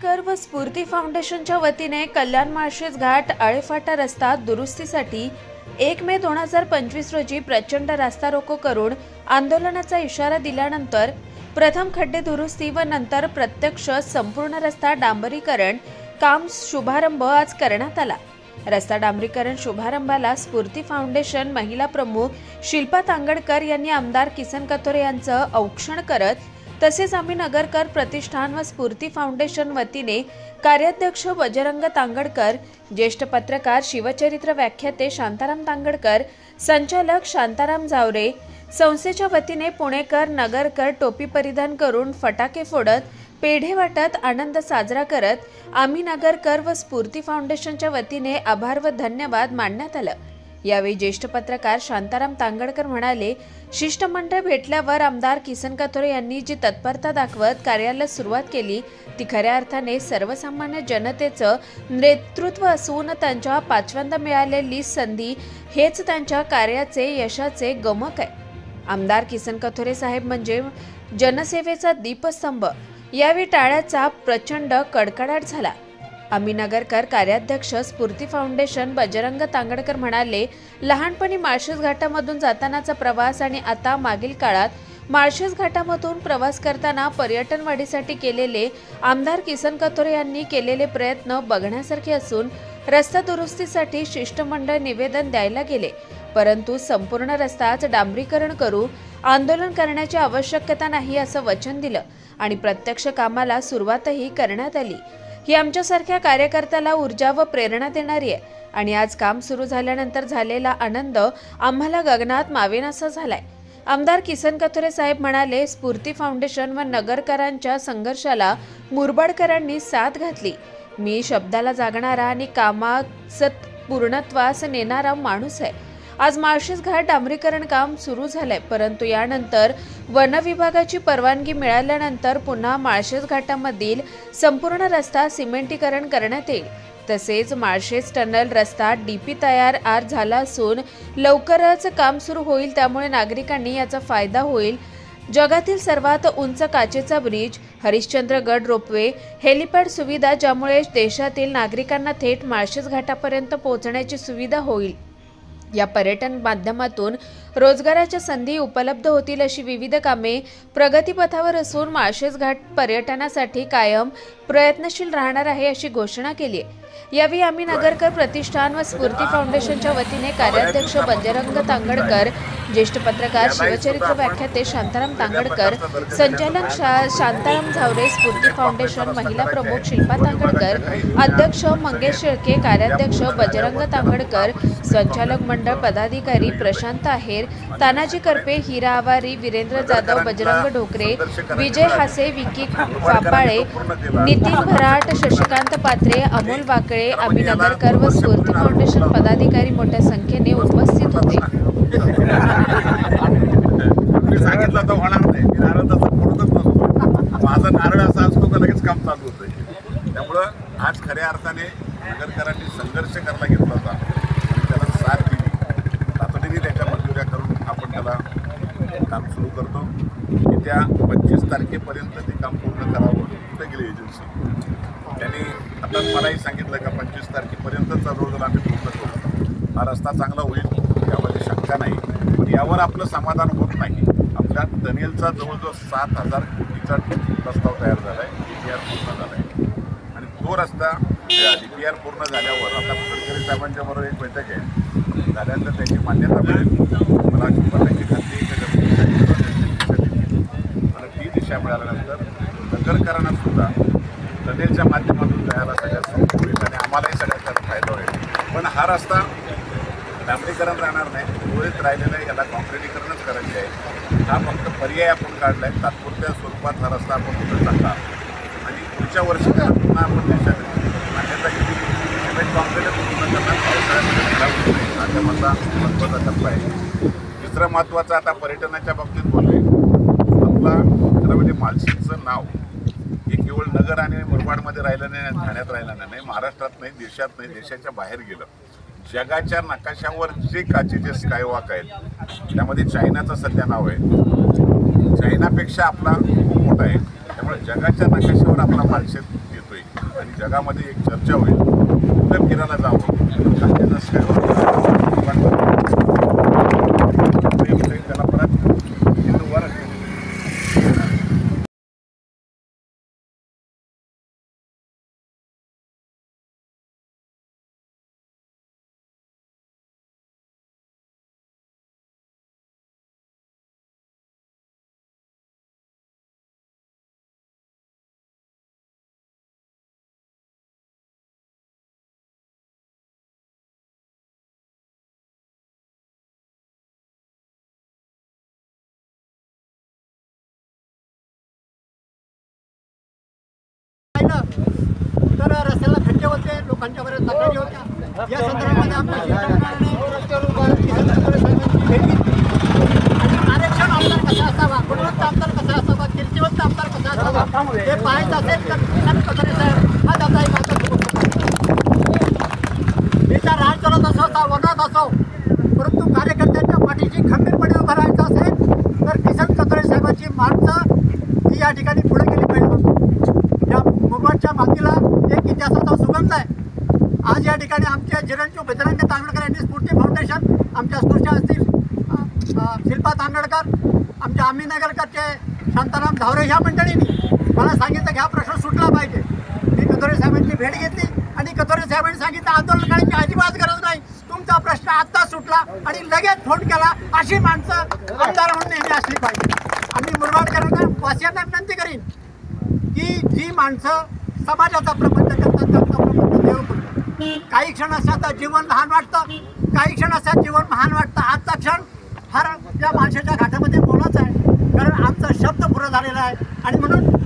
दांगडकर व स्फूर्ती फाउंडेशनच्या वतीने कल्याण माळशेज घाट आळेफाटा रस्ता दुरुस्तीसाठी 1 मे 2025 रोजी प्रचंड रास्ता रोको करून आंदोलनाचा इशारा दिल्यानंतर प्रथम खड्डे दुरुस्ती व नंतर प्रत्यक्ष संपूर्ण रस्ता डांबरीकरण काम शुभारंभ आज करण्यात आला। रस्ता डांबरीकरण शुभारंभाला स्फूर्ती फाउंडेशन महिला प्रमुख शिल्पा तांगडकर यांनी आमदार किसन कथोरे यांचं औक्षण करत तसेच आम्ही नगरकर प्रतिष्ठान व स्फूर्ती फाउंडेशन वतीने कार्याध्यक्ष बजरंग तांगडकर, ज्येष्ठ पत्रकार शिवचरित्र व्याख्याते शांताराम तांगडकर, संचालक शांताराम जावरे, संस्थेच्या वतीने पुणेकर नगरकर टोपी परिधान करून फटाके फोडत पेढे वाटत आनंद साजरा करत आम्ही नगरकर व स्फूर्ती फाउंडेशनच्या वतीने आभार व धन्यवाद मानण्यात आलं। यावेळी ज्येष्ठ पत्रकार शांताराम तांगडकर म्हणाले, शिष्टमंडळ भेटल्यावर आमदार किसन कथोरे यांनी जी तत्परता दाखवत कार्याला सुरुवात केली ती खऱ्या अर्थाने सर्वसामान्य जनतेचं नेतृत्व असून त्यांच्या पाचव्यांदा मिळालेली संधी हेच त्यांच्या कार्याचे यशाचे गमक आहे। आमदार किसन कथोरे साहेब म्हणजे जनसेवेचा दीपस्तंभ। यावेळी टाळ्याचा प्रचंड कडकडाट झाला। आम्ही नगरकर कार्याध्यक्ष स्फूर्ती फाउंडेशन बजरंग तांगडकर म्हणाले, लहानपणी माळशेज घाटामधून जातानाचा प्रवास आणि आता मागील काळात माळशेज घाटामधून प्रवास करताना पर्यटन वाढीसाठी केलेले आमदार किसन कथोरे यांनी केलेले प्रयत्न बघण्यासारखे असून रस्ता दुरुस्तीसाठी शिष्टमंडळ निवेदन द्यायला गेले, परंतु संपूर्ण रस्ताच डांबरीकरण करू आंदोलन करण्याची आवश्यकता नाही असं वचन दिलं आणि प्रत्यक्ष कामाला सुरुवातही करण्यात आली। ही आमच्यासारख्या कार्यकर्त्याला ऊर्जा व प्रेरणा देणारी आहे आणि आज काम सुरू झाल्यानंतर झालेला आनंद आम्हाला गगनात मावेनासा झालाय। आमदार किसन कथोरे साहेब म्हणाले, स्फूर्ती फाउंडेशन व नगरकरांच्या संघर्षाला मुरबाडकरांनी साथ घातली। मी शब्दाला जागणारा आणि कामाचं पूर्णत्वास नेणारा माणूस आहे। आज माळशेज घाट डांबरीकरण काम सुरू झालंय, परंतु यानंतर वन विभागाची परवानगी मिळाल्यानंतर पुन्हा माळशेज घाटामधील संपूर्ण रस्ता सिमेंटीकरण करण्यात येईल। तसेच माळशेज टनल रस्ता डीपी तयार झाला असून लवकरच काम सुरू होईल, त्यामुळे नागरिकांनी याचा फायदा होईल। जगातील सर्वात उंच काचेचा ब्रिज, हरिश्चंद्रगड रोपवे, हेलिपॅड सुविधा, ज्यामुळे देशातील नागरिकांना थेट माळशेज घाटापर्यंत पोहोचण्याची सुविधा होईल। या पर्यटन माध्यमातून रोजगाराच्या संधी उपलब्ध होतील अशी विविध कामे प्रगतीपथावर असून माळशेज घाट पर्यटनासाठी कायम प्रयत्नशील राहणार आहे अशी घोषणा केली आहे। यावेळी आम्ही नगरकर प्रतिष्ठान व स्फूर्ती फाउंडेशनच्या वतीने कार्याध्यक्ष बजरंग तांगडकर, ज्येष्ठ पत्रकार शिवचरित्र व्याख्याते शांताराम तांगडकर, संचालक शांताराम जावरे, स्फूर्ती फाउंडेशन महिला प्रमुख शिल्पा तांगडकर, अध्यक्ष मंगेश शेळके, कार्याध्यक्ष बजरंग तांगडकर, संचालक मंडळ पदाधिकारी प्रशांत आहेर, तानाजी करपे, हिरा आवारी, वीरेंद्र जाधव, बजरंग ढोकरे, विजय हासे, विकी फापाळे, नितीन भराट, शशिकांत पात्रे, अमोल वाकळे, आम्ही नगरकर व स्फूर्ती फाउंडेशन पदाधिकारी मोठ्या संख्येने उपस्थित होते। सांगितलं तर होणार नाही, मी नारळाचा फोडतच नसतो, माझा नारळ असा असतो का लगेच काम चालू होतं। त्यामुळं आज खऱ्या अर्थाने नगरकरांनी संघर्ष करायला घेतला होता, त्याला साथ दिली, तातडीने त्याच्या मंजुऱ्या करून आपण त्याला काम सुरू करतो। येत्या 25 तारखेपर्यंत ते काम पूर्ण करावं। कुठे गेली एजन्सी, त्यांनी आता मलाही सांगितलं का 25 तारखेपर्यंतचा रोज आम्ही पूर्ण करू। हा रस्ता चांगला होईल यामध्ये शंका नाही, पण यावर आपलं समाधान होत नाही। आपल्या टनेलचा जवळजवळ 7,000 कोटीचा प्रस्ताव तयार झाला आहे, DPR पूर्ण झाला आहे आणि तो रस्ता DPR पूर्ण झाल्यावर आता गडकरी साहेबांच्या बरोबर एक बैठक आहे, झाल्यानंतर त्याची मान्यता मिळेल। मला 100% खात्री आणि ती दिशा मिळाल्यानंतर नगरकरांना सुद्धा टनेलच्या माध्यमातून जायला सगळ्यात सोपं होईल आणि आम्हालाही सगळ्यात त्याचा फायदा होईल। पण हा रस्ता डांबरीकरण राहणार नाही, उर्वरित राहिलेलं आहे, याला कॉन्क्रिटीकरणच करायचे आहे। हा फक्त पर्याय आपण काढला आहे, तात्पुरत्या स्वरूपात हा रस्ता आपण कुठं टाकला आणि पुढच्या वर्षी त्याला पुन्हा आपण देशात मान्यता केली, सिमेंट कॉन्क्रीटच पूर्ण करणार पावसाळ्यामध्ये हा त्यामधला महत्त्वाचा टप्पा आहे। दुसरं महत्त्वाचं आता पर्यटनाच्या बाबतीत बोलले, आपला खरं म्हणजे माळशेजचं नाव हे केवळ नगर आणि मुरबाडमध्ये राहिलं नाही, ठाण्यात राहिलं नाही, महाराष्ट्रात नाही, देशात नाही, देशाच्या बाहेर गेलं। जगाच्या नकाशावर जे काचेचे स्कायवॉक आहेत त्यामध्ये चायनाचं सध्या नाव आहे, चायनापेक्षा आपला खूप मोठा आहे, त्यामुळे जगाच्या नकाशावर आपला माळशेज येतोय। जगामध्ये एक चर्चा होईल, कुठं फिरायला जावं त्याला परत हिंदूवर तर रस्त्याला खड्डे होते, लोकांच्या बऱ्याच तक्रारी होत्या. या संदर्भामध्ये आमच्या कार्यक्षम आमदार कसा असावा, गुणवंत आमदार कसा असावा, कीर्तिवंत आमदार कसा असावा हे पाहायचं असेल तर किसन कथोरे साहेब हा त्याचा एक आता राज चालत असो ता वनात असो, परंतु कार्यकर्त्यांच्या पाठीशी खंबीरपणे उभं राहायचं असेल तर किसन कथोरे साहेबांची माणसं ही या ठिकाणी पुढे गेली पाहिजे. या मुरबाडच्या मातीला एक इतिहासाचा सुगंध आहे. आज या ठिकाणी आमच्या चिरंजीव बजरंग तांदळकर यांनी स्फूर्ती फाउंडेशन, आमच्या स्फूर्त्या असतील शिल्पा तांदळकर, आमच्या अम्मीनगरकरचे शांताराम धावरे ह्या मंडळींनी मला सांगितलं की हा प्रश्न सुटला पाहिजे. मी कथोरे साहेबांची भेट घेतली आणि कथोरे साहेबांनी सांगितलं आंदोलन करायची अजिबात गरज नाही, तुमचा प्रश्न आत्ता सुटला आणि लगेच फोन केला. अशी माणसं आमदार म्हणून नेहमी असली पाहिजे. आम्ही मुरबाडकरांना वासियांना विनंती करीन की जी माणसं समाजाचा प्रबंध करतात त्यांचा प्रबंध देव करतो. काही क्षण असतात जीवन लहान वाटतं, काही क्षण असतात जीवन महान वाटतं. आजचा क्षण हर या माणसाच्या घाटामध्ये बोलायचा आहे, कारण आमचा शब्द पुरा झालेला आहे आणि म्हणून